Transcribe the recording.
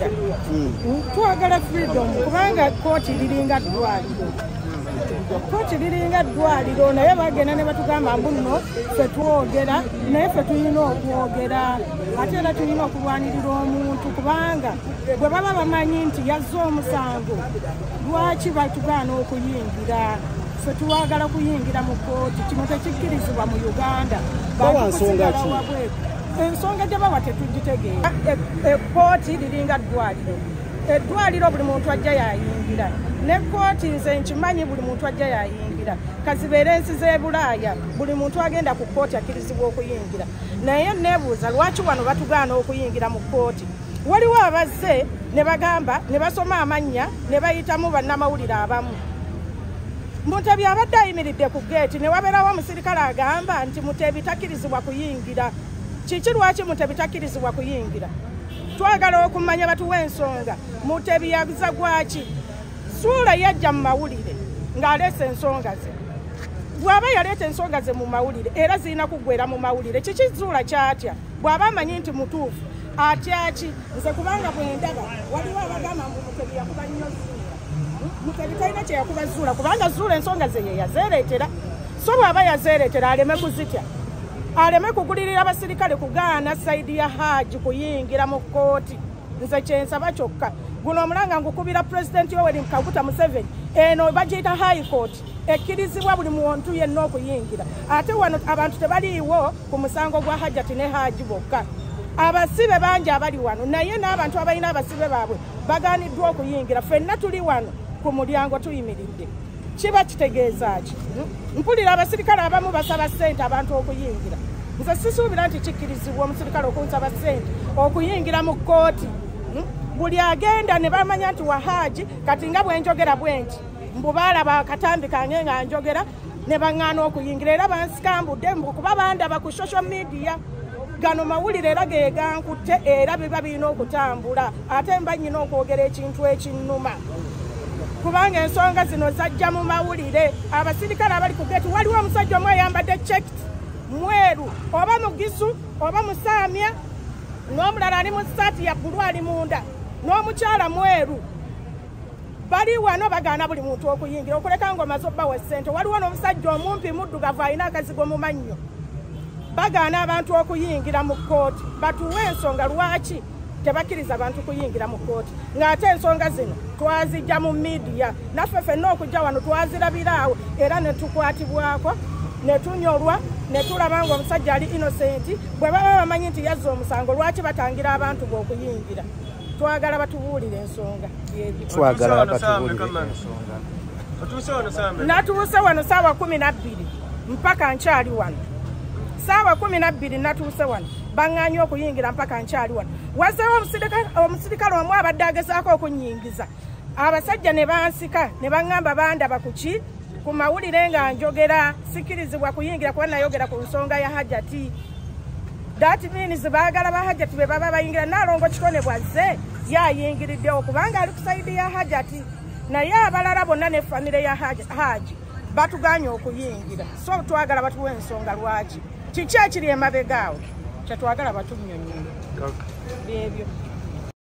nedda twagala freedom kubanga kooti liringa ddwaliro kooti liringa ddwaliro naye bagenda ne batugamba mbuno ffe twogera naye ffe tulina okwogera ate era tulina okulwanirira omuntu kubanga bwe baba bamanyi nti yazze omusango lwaki batugaana okuyingira ffe tuwagala kuyingira mu kooti kino tekikkirizibwa mu Uganda ensonga gye bawa tetugitegeera ekkooti liringa ddwaliro eddwaliro buli muntu ajja yayingira ne kkooti nze nkimanyi buli muntu ajja yayingira kazibeera ensi z'e Bulaaya buli muntu agenda ku kkooti akkirizibwa okuyingira naye neebuuza lwaki wano batugaana okuyingira mu kkooti waliwo abazze ne bagamba ne basoma amannya ne bayitamu bannamawulire abamu Mutebi abadde ayimiridde ku geeti ne wabeerawo omusirikale agamba nti Mutebi takkirizibwa kuyingira kiki lwaki Mutebi takkirizibwa kuyingira twagala okumanya batuwa ensonga Mutebi yaguza gwaki Suula yajja mu mawulire ng'aleese ensonga ze bw'aba yaleeta ensonga ze mu mawulire era zirina kuggwera mu mawulire kiki Suula kyatya bw'aba amanyi nti mutuufu atya ki nze kubanga bwe ndaba waliwo abagamba mbu Mutebi yakuba nnyo Mutebi talina kye yakuba Zuula kubanga Zuula ensonga ze ye yazeereetera so bw'aba yazeereetera aleme kuzitya aleme kugulirira abasirikale kugaana Saidi ya Haji kuyingira mu kkooti nze kyensaba kyokka guno omulanga ngukubira Pulezidenti Yoweri Kaguta Museveni eno bagiyita High Court ekkirizibwa buli muntu yenna okuyingira ate wano abantu tebaliiwo ku musango gwa Hajati ne Haji bokka abasibe bangi abali wano naye n'abantu abalina abasibe baabwe bagaaniddwa okuyingira ffenna tuli wano ku mulyango tuyimiridde kiba kitegeeza ki mpulira abasirikale abamu basaba ssente abantu okuyingira nze sisuubira nti kikkirizibwa omusirikale okunsaba ssente okuyingira mu kkooti buli agenda ne bamanya nti wa Haji kati nga bwenjogera bwenti mbu baalaba akatambi kange nga njogera ne baŋŋaana okuyingira era bansikambudde mbu kuba bandaba ku social media gano mawulire era geegankutte era biba birina okutambula ate mba nnyina okwogera ekintu ekinnuma kubanga ensonga zino zajja mu mawulire abasirikale abali ku geeti waliwo omusajja omu ayambadde checked mweru oba mugisu oba musaamya n'omulala ali mu ssaati ya bbulu ali munda n'omukyala mweru bali wano bagaana buli muntu okuyingira okuleka ng'omaze obbawa ssente waliwo n'omusajja omumpi muddugavu alina akazigo mu mannyo bagaana abantu okuyingira mu kkooti batuwe ensonga lwaki tebakkiriza abantu kuyingira mu kkooti ng'ate ensonga zino twazijja mu midiya naffe ffenna okujja wano twazirabiraawo era ne tukwatibwako ne tunyolwa ne tulaba ng'omusajja ali innocenti bwe baba bamanyi nti yazze omusango lwaki batangira abantu b'okuyingira twagala batubuulire ensonga natuuse wano saawa 12 mpaka nkyali wano saawa 12 natuuse wano baŋŋaanye okuyingira mpaka nkyali wano wazeewo omusirikale omu abadde agezaako okunyingiza abasajja ne bansika ne baŋŋamba bandaba kuki ku mawulire nga njogera sikkirizibwa kuyingira kuba nayogera ku nsonga ya Hajati that means baagala ba Hajati be baba bayingira Naalongo Kitone bwazze yayingiriddewo kubanga ali ku sayidi ya Hajati naye abalala bonna ne famire ya Haji batuganye okuyingira so twagala batuwe ensonga lwaki kiki ekiri emabegaawo kyetwagala batunnyonnyola byebyo